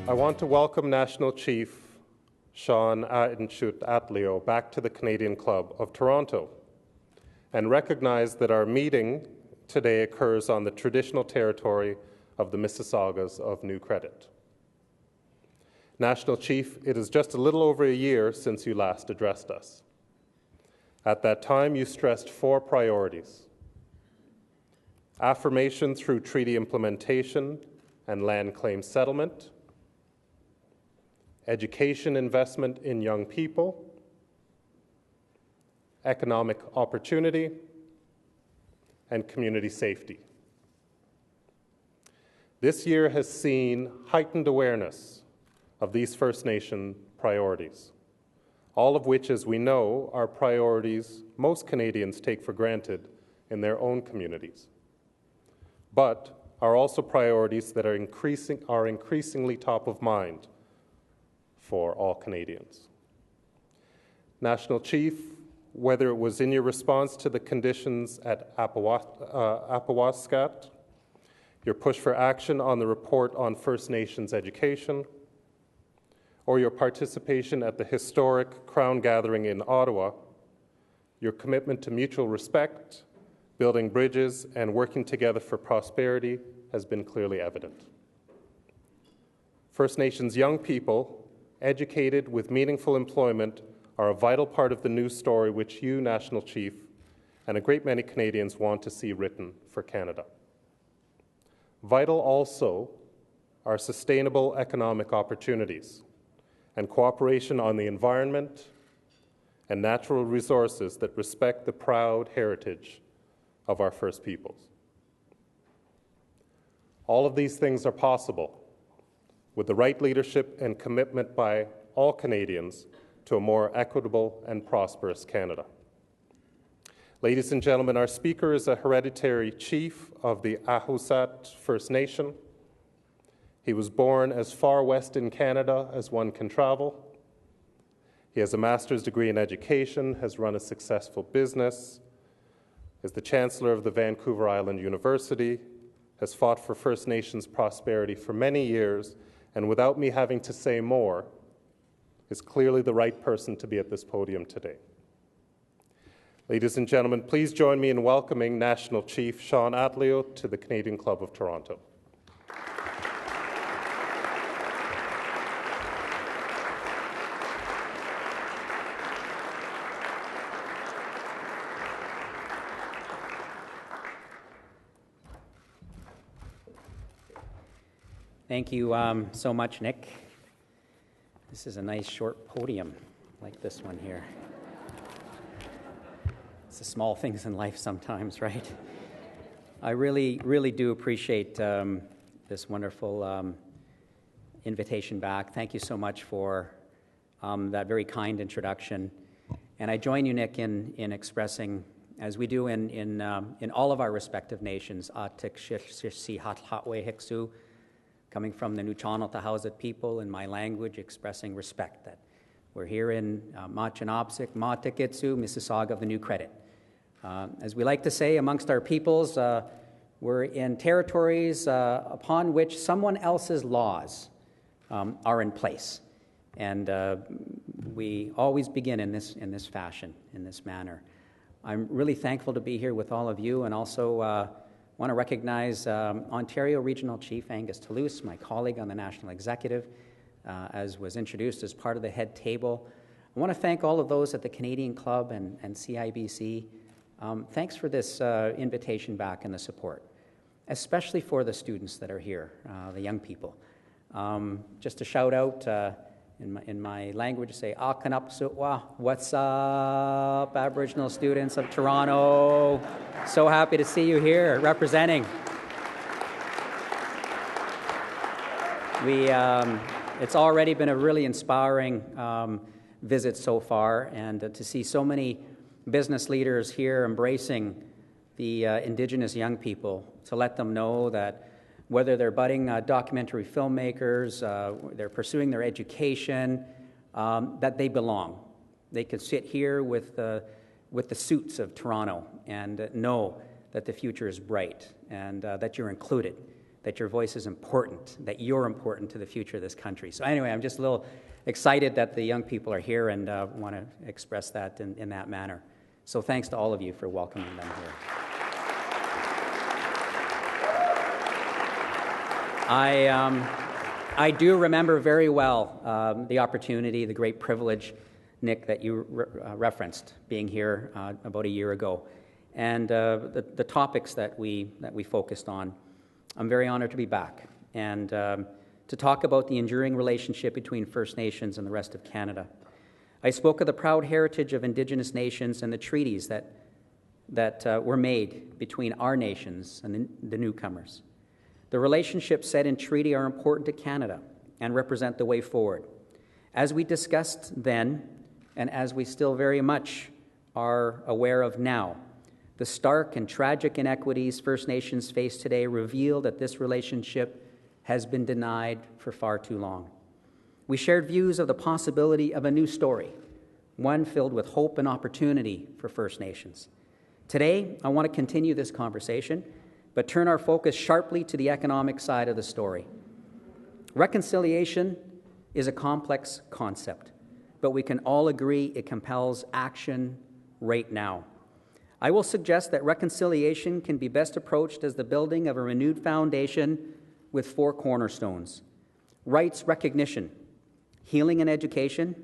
I want to welcome National Chief Shawn A-in-chut Atleo back to the Canadian Club of Toronto and recognize that our meeting today occurs on the traditional territory of the Mississaugas of New Credit. National Chief, it is just a little over a year since you last addressed us. At that time, you stressed 4 priorities: affirmation through treaty implementation and land claim settlement, education investment in young people, economic opportunity, and community safety. This year has seen heightened awareness of these First Nation priorities, all of which, as we know, are priorities most Canadians take for granted in their own communities, but are also priorities that are increasingly top of mind for all Canadians. National Chief, whether it was in your response to the conditions at Apawaskat, your push for action on the report on First Nations education, or your participation at the historic Crown Gathering in Ottawa, your commitment to mutual respect, building bridges, and working together for prosperity has been clearly evident. First Nations young people, educated with meaningful employment, are a vital part of the news story which you, National Chief, and a great many Canadians want to see written for Canada. Vital also are sustainable economic opportunities and cooperation on the environment and natural resources that respect the proud heritage of our First Peoples. All of these things are possible with the right leadership and commitment by all Canadians to a more equitable and prosperous Canada. Ladies and gentlemen, our speaker is a hereditary chief of the Ahusat First Nation. He was born as far west in Canada as one can travel. He has a master's degree in education, has run a successful business, is the Chancellor of the Vancouver Island University, has fought for First Nations prosperity for many years, and without me having to say more, is clearly the right person to be at this podium today. Ladies and gentlemen, please join me in welcoming National Chief Shawn Atleo to the Canadian Club of Toronto. Thank you so much, Nick. This is a nice short podium, like this one here. It's the small things in life sometimes, right? I really, really do appreciate this wonderful invitation back. Thank you so much for that very kind introduction. And I join you, Nick, in expressing, as we do in all of our respective nations, coming from the Nuchanal Tahausat people in my language, expressing respect that we're here in Machinopsik, Matikitsu, Mississauga of the New Credit. As we like to say amongst our peoples, we're in territories upon which someone else's laws are in place. And we always begin in this fashion, in this manner. I'm really thankful to be here with all of you, and also want to recognize Ontario Regional Chief Angus Toulouse, my colleague on the National Executive, as was introduced as part of the head table. I want to thank all of those at the Canadian Club and CIBC. Thanks for this invitation back and the support, especially for the students that are here, the young people. Just a shout out in my language, say, Akanapsutwa, what's up, Aboriginal students of Toronto? So happy to see you here representing. It's already been a really inspiring visit so far, and to see so many business leaders here embracing the Indigenous young people, to let them know that whether they're budding documentary filmmakers, they're pursuing their education, that they belong. They can sit here with the suits of Toronto and know that the future is bright and that you're included. that your voice is important, that you're important to the future of this country. So anyway, I'm just a little excited that the young people are here and want to express that in that manner. So thanks to all of you for welcoming them here. I do remember very well the opportunity, the great privilege, Nick, that you referenced, being here about a year ago, and the topics that we focused on. I'm very honored to be back and to talk about the enduring relationship between First Nations and the rest of Canada. I spoke of the proud heritage of Indigenous nations and the treaties that were made between our nations and the newcomers. The relationships set in treaty are important to Canada and represent the way forward. As we discussed then, and as we still very much are aware of now, the stark and tragic inequities First Nations face today reveal that this relationship has been denied for far too long. We shared views of the possibility of a new story, one filled with hope and opportunity for First Nations. Today, I want to continue this conversation, but turn our focus sharply to the economic side of the story. Reconciliation is a complex concept, but we can all agree it compels action right now. I will suggest that reconciliation can be best approached as the building of a renewed foundation with 4 cornerstones: rights recognition, healing and education,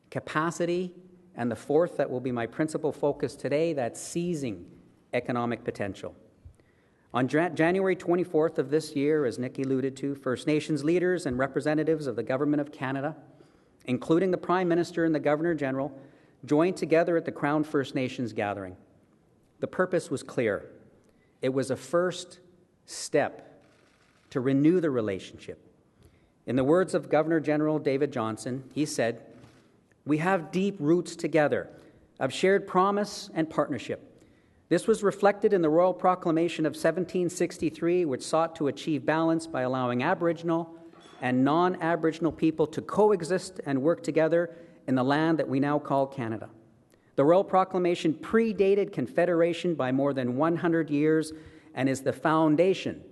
capacity, and the 4th that will be my principal focus today, that's seizing economic potential. On January 24th of this year, as Nick alluded to, First Nations leaders and representatives of the Government of Canada, including the Prime Minister and the Governor-General, joined together at the Crown First Nations gathering. The purpose was clear. It was a first step to renew the relationship. In the words of Governor-General David Johnston, he said, "We have deep roots together of shared promise and partnership. This was reflected in the Royal Proclamation of 1763, which sought to achieve balance by allowing Aboriginal and non-Aboriginal people to coexist and work together in the land that we now call Canada. The Royal Proclamation predated Confederation by more than 100 years and is the foundation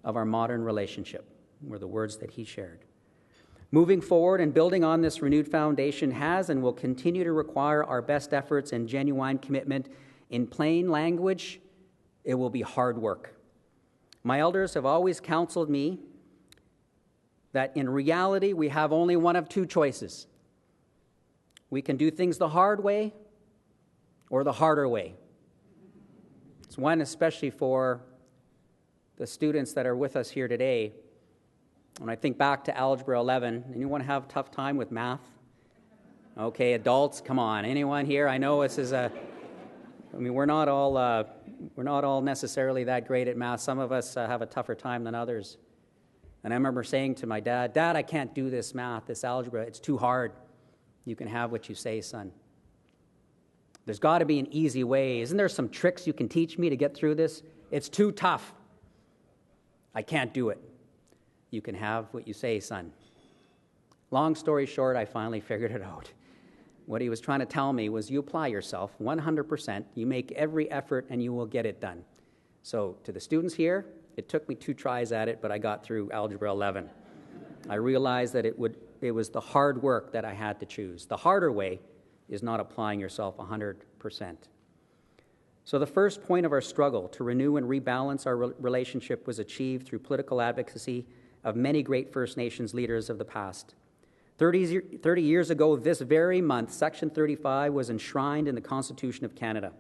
of our modern relationship," were the words that he shared. Moving forward and building on this renewed foundation has and will continue to require our best efforts and genuine commitment. In plain language, it will be hard work. My elders have always counseled me that in reality we have only one of 2 choices. We can do things the hard way or the harder way. It's one especially for the students that are with us here today. When I think back to Algebra 11, anyone have a tough time with math? Okay, adults, come on. Anyone here? I know this is we're not all necessarily that great at math. Some of us have a tougher time than others. And I remember saying to my dad, "Dad, I can't do this math, this algebra. It's too hard." "You can have what you say, son. There's got to be an easy way. Isn't there some tricks you can teach me to get through this? It's too tough. I can't do it." "You can have what you say, son." Long story short, I finally figured it out. What he was trying to tell me was you apply yourself 100%, you make every effort, and you will get it done. So to the students here, it took me 2 tries at it, but I got through Algebra 11. I realized that it was the hard work that I had to choose. The harder way is not applying yourself 100%. So the first point of our struggle to renew and rebalance our relationship was achieved through political advocacy of many great First Nations leaders of the past. 30 years ago this very month, Section 35 was enshrined in the Constitution of Canada.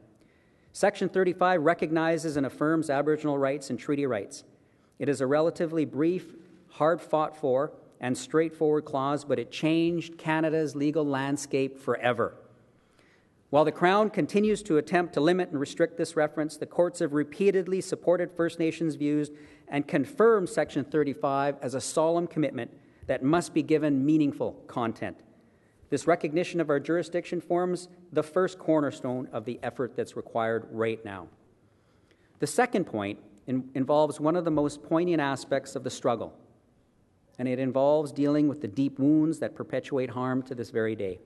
Section 35 recognizes and affirms Aboriginal rights and treaty rights. It is a relatively brief, hard-fought for, and straightforward clause, but it changed Canada's legal landscape forever. While the Crown continues to attempt to limit and restrict this reference, the courts have repeatedly supported First Nations views and confirmed Section 35 as a solemn commitment that must be given meaningful content. This recognition of our jurisdiction forms the first cornerstone of the effort that's required right now. The second point involves one of the most poignant aspects of the struggle, and it involves dealing with the deep wounds that perpetuate harm to this very day.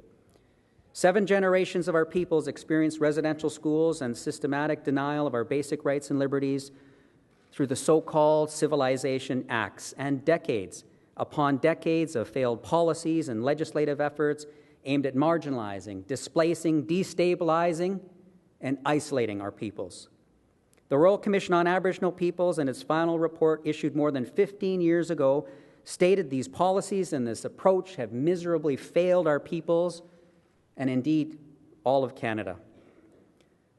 7 generations of our peoples experienced residential schools and systematic denial of our basic rights and liberties through the so-called Civilization Acts and decades upon decades of failed policies and legislative efforts aimed at marginalizing, displacing, destabilizing, and isolating our peoples. The Royal Commission on Aboriginal Peoples, in its final report issued more than 15 years ago, stated these policies and this approach have miserably failed our peoples and indeed all of Canada.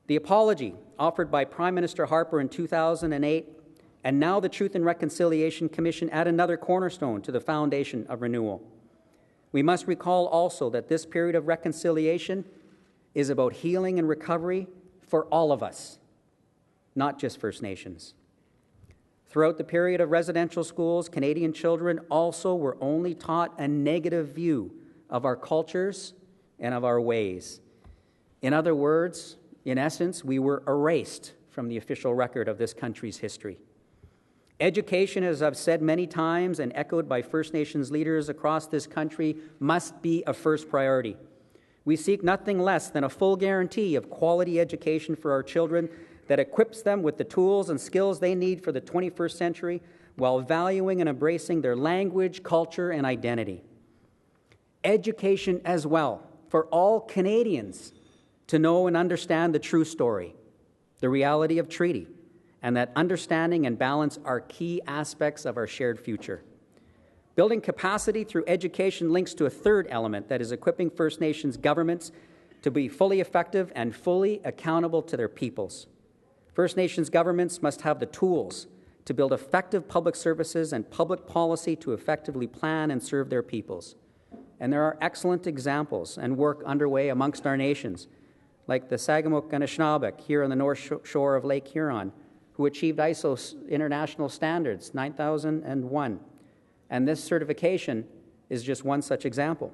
The apology offered by Prime Minister Harper in 2008 and now the Truth and Reconciliation Commission add another cornerstone to the foundation of renewal. We must recall also that this period of reconciliation is about healing and recovery for all of us, not just First Nations. Throughout the period of residential schools, Canadian children also were only taught a negative view of our cultures and of our ways. In other words, in essence, we were erased from the official record of this country's history. Education, as I've said many times and echoed by First Nations leaders across this country, must be a first priority. We seek nothing less than a full guarantee of quality education for our children that equips them with the tools and skills they need for the 21st century while valuing and embracing their language, culture, and identity. Education as well for all Canadians to know and understand the true story, the reality of treaty, and that understanding and balance are key aspects of our shared future. Building capacity through education links to a third element that is equipping First Nations governments to be fully effective and fully accountable to their peoples. First Nations governments must have the tools to build effective public services and public policy to effectively plan and serve their peoples. And there are excellent examples and work underway amongst our nations, like the Sagamuk Anishinaabe here on the north shore of Lake Huron, who achieved ISO international standards 9001. And this certification is just one such example.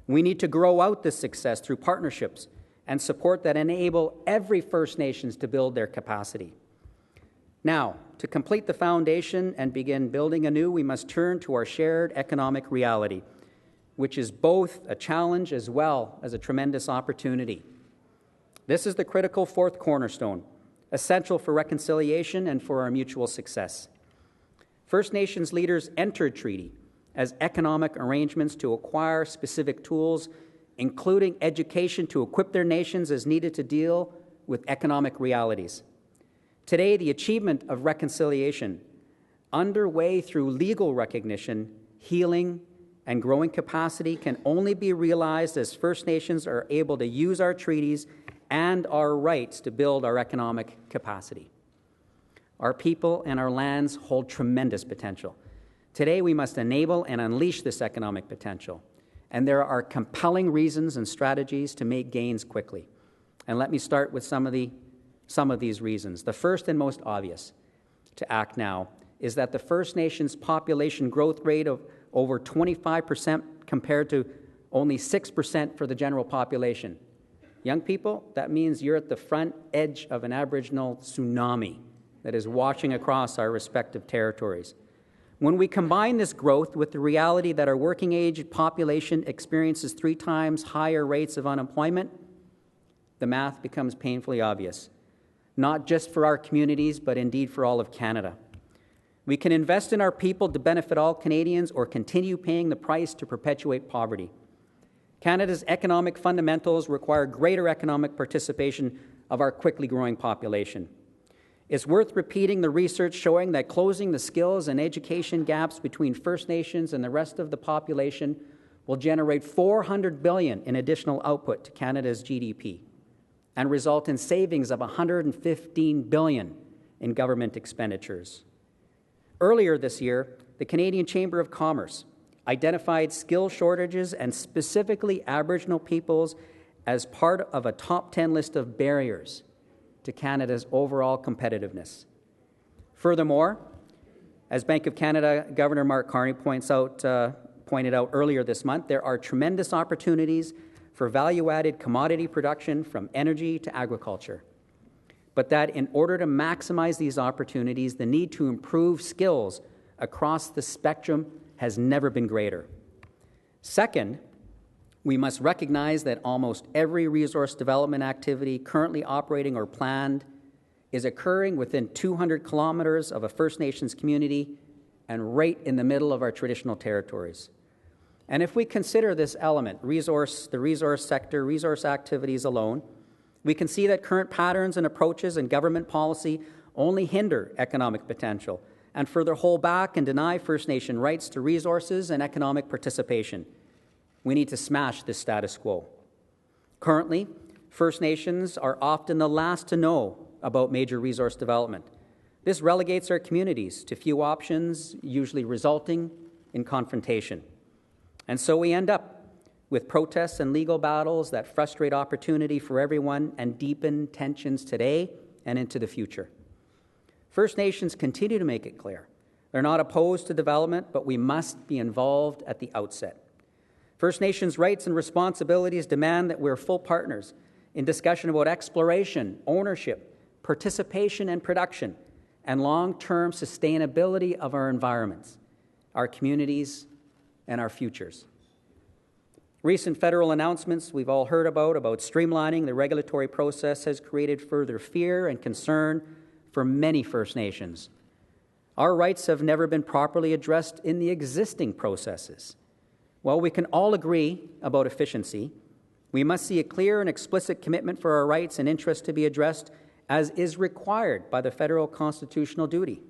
We need to grow out this success through partnerships and support that enable every First Nations to build their capacity. Now, to complete the foundation and begin building anew, we must turn to our shared economic reality, which is both a challenge as well as a tremendous opportunity. This is the critical fourth cornerstone, essential for reconciliation and for our mutual success. First Nations leaders entered treaty as economic arrangements to acquire specific tools, including education to equip their nations as needed to deal with economic realities. Today, the achievement of reconciliation, underway through legal recognition, healing, and growing capacity, can only be realized as First Nations are able to use our treaties and our rights to build our economic capacity. Our people and our lands hold tremendous potential. Today, we must enable and unleash this economic potential. And there are compelling reasons and strategies to make gains quickly. And let me start with some of these reasons. The first and most obvious to act now is that the First Nations population growth rate of over 25% compared to only 6% for the general population. Young people, that means you're at the front edge of an Aboriginal tsunami that is washing across our respective territories. When we combine this growth with the reality that our working-age population experiences 3 times higher rates of unemployment, the math becomes painfully obvious, not just for our communities, but indeed for all of Canada. We can invest in our people to benefit all Canadians or continue paying the price to perpetuate poverty. Canada's economic fundamentals require greater economic participation of our quickly growing population. It's worth repeating the research showing that closing the skills and education gaps between First Nations and the rest of the population will generate $400 billion in additional output to Canada's GDP and result in savings of $115 billion in government expenditures. Earlier this year, the Canadian Chamber of Commerce identified skill shortages and specifically Aboriginal peoples as part of a top 10 list of barriers to Canada's overall competitiveness. Furthermore, as Bank of Canada Governor Mark Carney pointed out earlier this month, there are tremendous opportunities for value-added commodity production from energy to agriculture. But that in order to maximize these opportunities, the need to improve skills across the spectrum has never been greater. Second, we must recognize that almost every resource development activity currently operating or planned is occurring within 200 kilometers of a First Nations community and right in the middle of our traditional territories. And if we consider this element, the resource sector, resource activities alone, we can see that current patterns and approaches in government policy only hinder economic potential and further hold back and deny First Nation rights to resources and economic participation. We need to smash this status quo. Currently, First Nations are often the last to know about major resource development. This relegates our communities to few options, usually resulting in confrontation. And so we end up with protests and legal battles that frustrate opportunity for everyone and deepen tensions today and into the future. First Nations continue to make it clear they're not opposed to development, but we must be involved at the outset. First Nations rights and responsibilities demand that we're full partners in discussion about exploration, ownership, participation and production, and long-term sustainability of our environments, our communities, and our futures. Recent federal announcements we've all heard about streamlining the regulatory process has created further fear and concern for many First Nations. Our rights have never been properly addressed in the existing processes. While we can all agree about efficiency, we must see a clear and explicit commitment for our rights and interests to be addressed as is required by the federal constitutional duty.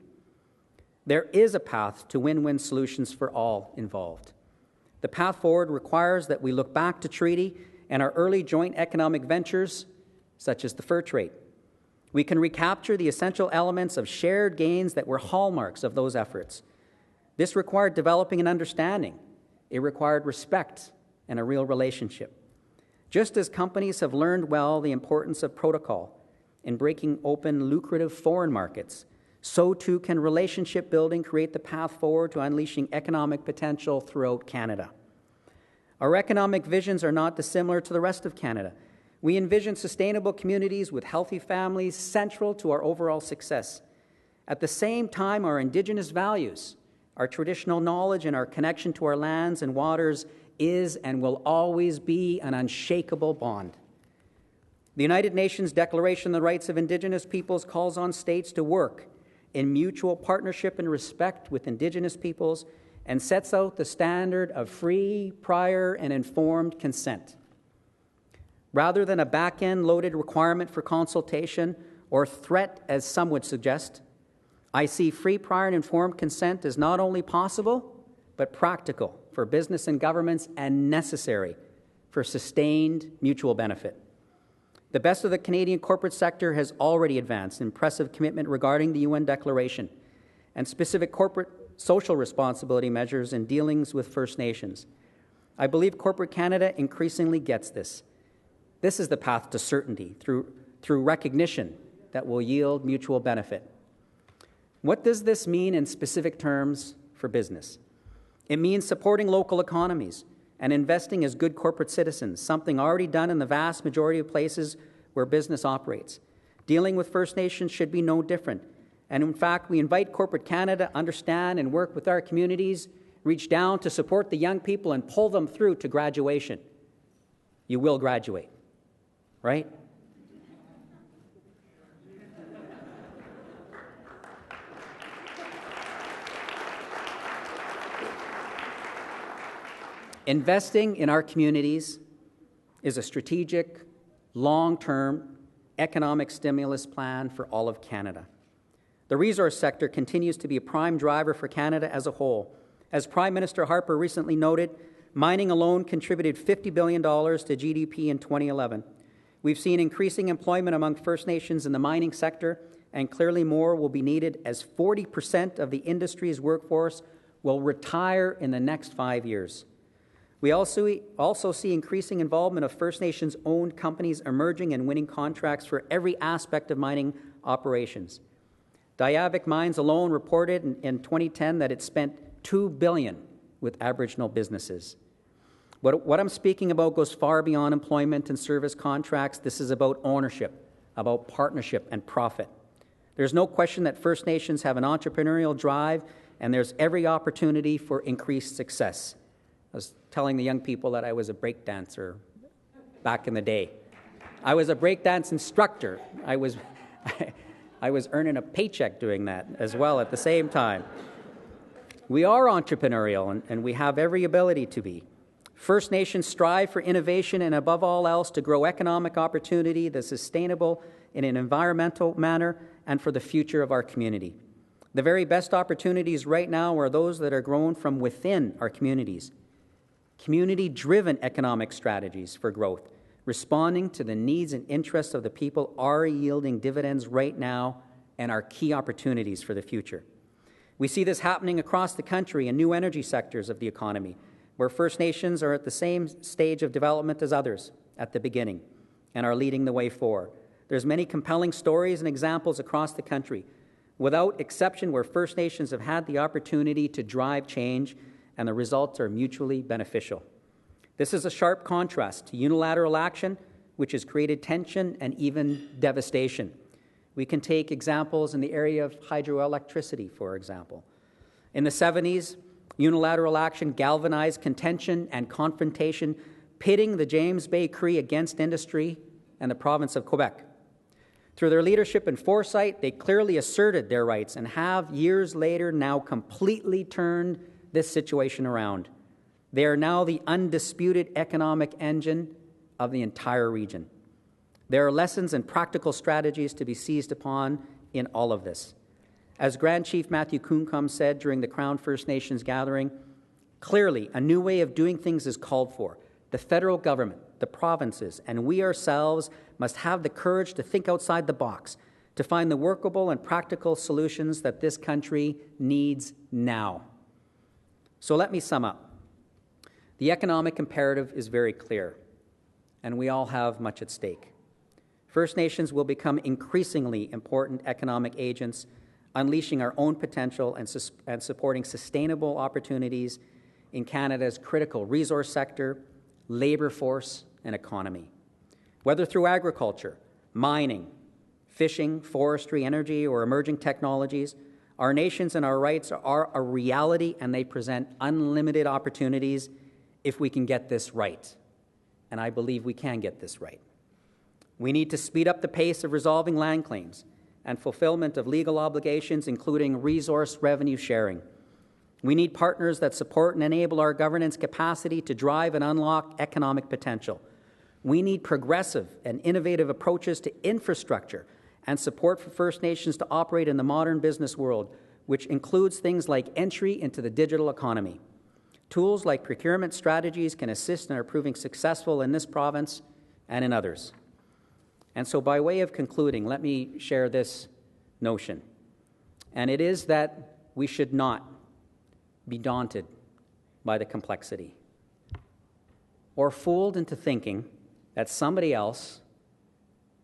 There is a path to win-win solutions for all involved. The path forward requires that we look back to treaty and our early joint economic ventures, such as the fur trade. We can recapture the essential elements of shared gains that were hallmarks of those efforts. This required developing an understanding. It required respect and a real relationship. Just as companies have learned well the importance of protocol in breaking open lucrative foreign markets, so too can relationship building create the path forward to unleashing economic potential throughout Canada. Our economic visions are not dissimilar to the rest of Canada. We envision sustainable communities with healthy families central to our overall success. At the same time, our Indigenous values, our traditional knowledge, and our connection to our lands and waters is and will always be an unshakable bond. The United Nations Declaration on the Rights of Indigenous Peoples calls on states to work in mutual partnership and respect with Indigenous peoples and sets out the standard of free, prior, and informed consent. Rather than a back-end loaded requirement for consultation or threat, as some would suggest, I see free, prior, and informed consent as not only possible, but practical for business and governments and necessary for sustained mutual benefit. The best of the Canadian corporate sector has already advanced impressive commitment regarding the UN Declaration and specific corporate social responsibility measures in dealings with First Nations. I believe corporate Canada increasingly gets this. This is the path to certainty through recognition that will yield mutual benefit. What does this mean in specific terms for business? It means supporting local economies and investing as good corporate citizens, something already done in the vast majority of places where business operates. Dealing with First Nations should be no different. And in fact, we invite corporate Canada to understand and work with our communities, reach down to support the young people and pull them through to graduation. You will graduate, right? Investing in our communities is a strategic, long-term economic stimulus plan for all of Canada. The resource sector continues to be a prime driver for Canada as a whole. As Prime Minister Harper recently noted, mining alone contributed $50 billion to GDP in 2011. We've seen increasing employment among First Nations in the mining sector, and clearly more will be needed as 40% of the industry's workforce will retire in the next 5 years. We also see increasing involvement of First Nations-owned companies emerging and winning contracts for every aspect of mining operations. Diavik Mines alone reported in 2010 that it spent $2 billion with Aboriginal businesses. What I'm speaking about goes far beyond employment and service contracts. This is about ownership, about partnership and profit. There's no question that First Nations have an entrepreneurial drive, and there's every opportunity for increased success. I was telling the young people that I was a break dancer back in the day. I was a breakdance instructor. I I was earning a paycheck doing that as well at the same time. We are entrepreneurial, and we have every ability to be. First Nations strive for innovation and, above all else, to grow economic opportunity that's sustainable in an environmental manner and for the future of our community. The very best opportunities right now are those that are grown from within our communities. Community-driven economic strategies for growth, responding to the needs and interests of the people, are yielding dividends right now and are key opportunities for the future. We see this happening across the country in new energy sectors of the economy, where First Nations are at the same stage of development as others at the beginning and are leading the way forward. There's many compelling stories and examples across the country, without exception, where First Nations have had the opportunity to drive change, and the results are mutually beneficial. This is a sharp contrast to unilateral action, which has created tension and even devastation. We can take examples in the area of hydroelectricity, for example. In the 70s, unilateral action galvanized contention and confrontation, pitting the James Bay Cree against industry and the province of Quebec. Through their leadership and foresight, they clearly asserted their rights and have, years later, now completely turned this situation around. They are now the undisputed economic engine of the entire region. There are lessons and practical strategies to be seized upon in all of this. As Grand Chief Matthew Kuncombe said during the Crown First Nations gathering, clearly a new way of doing things is called for. The federal government, the provinces, and we ourselves must have the courage to think outside the box, to find the workable and practical solutions that this country needs now. So let me sum up. The economic imperative is very clear, and we all have much at stake. First Nations will become increasingly important economic agents, unleashing our own potential and supporting sustainable opportunities in Canada's critical resource sector, labour force, and economy. Whether through agriculture, mining, fishing, forestry, energy, or emerging technologies, our nations and our rights are a reality, and they present unlimited opportunities if we can get this right. And I believe we can get this right. We need to speed up the pace of resolving land claims and fulfillment of legal obligations, including resource revenue sharing. We need partners that support and enable our governance capacity to drive and unlock economic potential. We need progressive and innovative approaches to infrastructure and support for First Nations to operate in the modern business world, which includes things like entry into the digital economy. Tools like procurement strategies can assist in our proving successful in this province and in others. And so by way of concluding, let me share this notion. And it is that we should not be daunted by the complexity or fooled into thinking that somebody else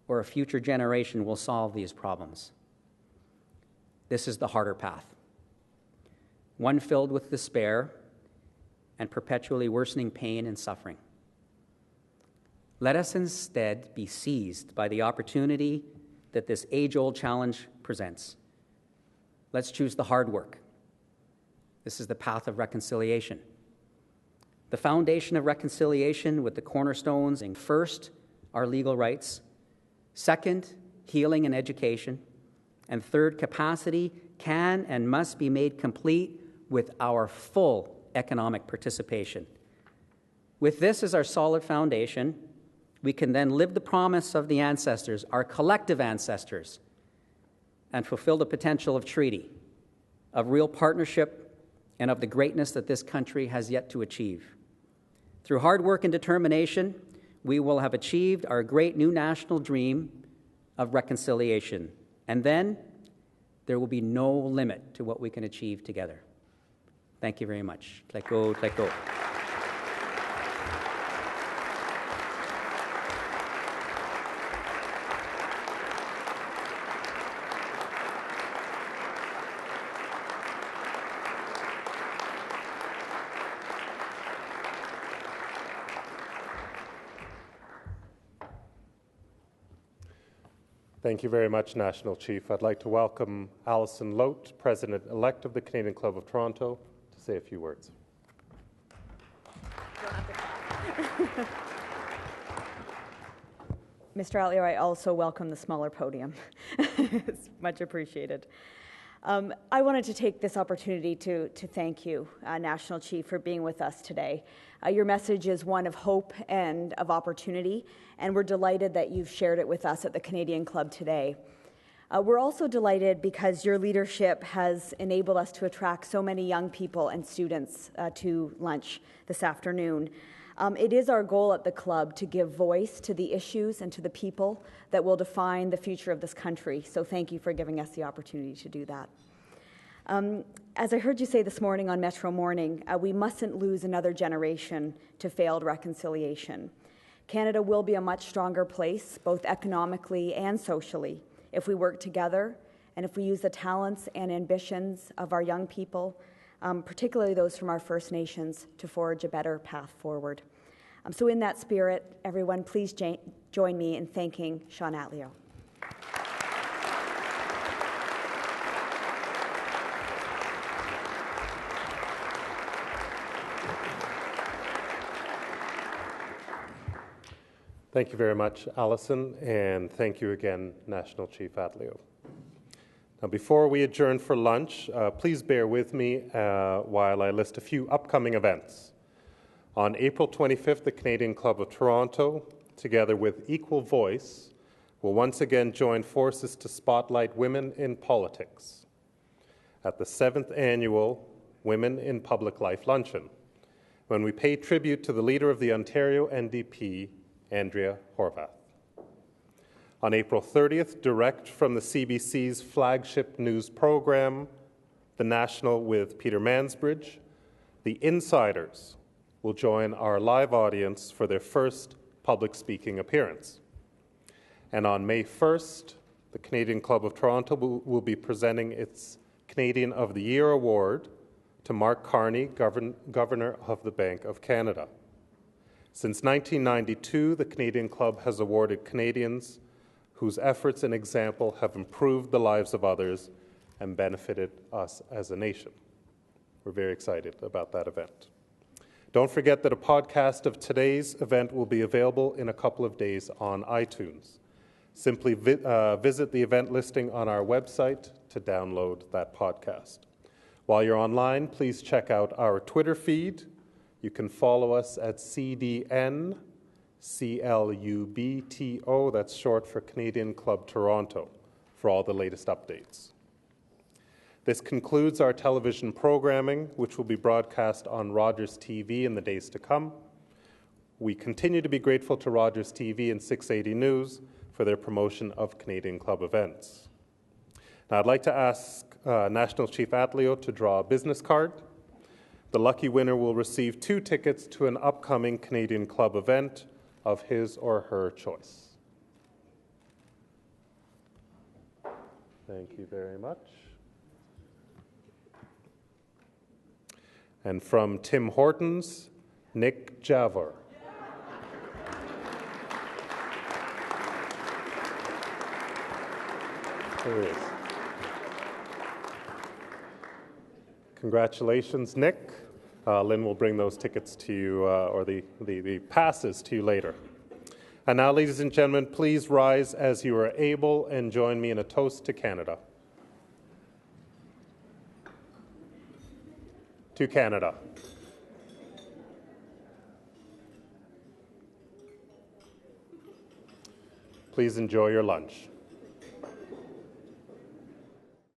or a future generation will solve these problems. This is the harder path, one filled with despair and perpetually worsening pain and suffering. Let us instead be seized by the opportunity that this age-old challenge presents. Let's choose the hard work. This is the path of reconciliation. The foundation of reconciliation with the cornerstones in first, our legal rights, second, healing and education, and third, capacity can and must be made complete with our full economic participation. With this as our solid foundation, we can then live the promise of the ancestors, our collective ancestors, and fulfill the potential of treaty, of real partnership, and of the greatness that this country has yet to achieve. Through hard work and determination, we will have achieved our great new national dream of reconciliation. And then there will be no limit to what we can achieve together. Thank you very much. Atleo, Atleo. Thank you very much, National Chief. I'd like to welcome Alison Lote, President-elect of the Canadian Club of Toronto, to say a few words. Mr. Atleo, I also welcome the smaller podium. It's much appreciated. I wanted to take this opportunity to thank you, National Chief, for being with us today. Your message is one of hope and of opportunity, and we're delighted that you've shared it with us at the Canadian Club today. We're also delighted because your leadership has enabled us to attract so many young people and students to lunch this afternoon. It is our goal at the club to give voice to the issues and to the people that will define the future of this country. So thank you for giving us the opportunity to do that. As I heard you say this morning on Metro Morning, we mustn't lose another generation to failed reconciliation. Canada will be a much stronger place, both economically and socially, if we work together and if we use the talents and ambitions of our young people, particularly those from our First Nations, to forge a better path forward. So in that spirit, everyone, please join me in thanking Shawn Atleo. Thank you very much, Alison, and thank you again, National Chief Atleo. Now, before we adjourn for lunch, please bear with me while I list a few upcoming events. On April 25th, the Canadian Club of Toronto, together with Equal Voice, will once again join forces to spotlight women in politics at the 7th Annual Women in Public Life Luncheon, when we pay tribute to the leader of the Ontario NDP, Andrea Horwath. On April 30th, direct from the CBC's flagship news program, The National with Peter Mansbridge, the Insiders will join our live audience for their first public speaking appearance. And on May 1st, the Canadian Club of Toronto will be presenting its Canadian of the Year award to Mark Carney, Governor of the Bank of Canada. Since 1992, the Canadian Club has awarded Canadians whose efforts and example have improved the lives of others and benefited us as a nation. We're very excited about that event. Don't forget that a podcast of today's event will be available in a couple of days on iTunes. Simply visit the event listing on our website to download that podcast. While you're online, please check out our Twitter feed. You can follow us at CDN CLUBTO, that's short for Canadian Club Toronto, for all the latest updates. This concludes our television programming, which will be broadcast on Rogers TV in the days to come. We continue to be grateful to Rogers TV and 680 News for their promotion of Canadian Club events. Now, I'd like to ask National Chief Atleo to draw a business card. The lucky winner will receive 2 tickets to an upcoming Canadian Club event of his or her choice. Thank you very much. And from Tim Hortons, Nick Javor. There he is. Congratulations, Nick. Lynn will bring those tickets to you, or the passes to you later. And now, ladies and gentlemen, please rise as you are able and join me in a toast to Canada. To Canada. Please enjoy your lunch.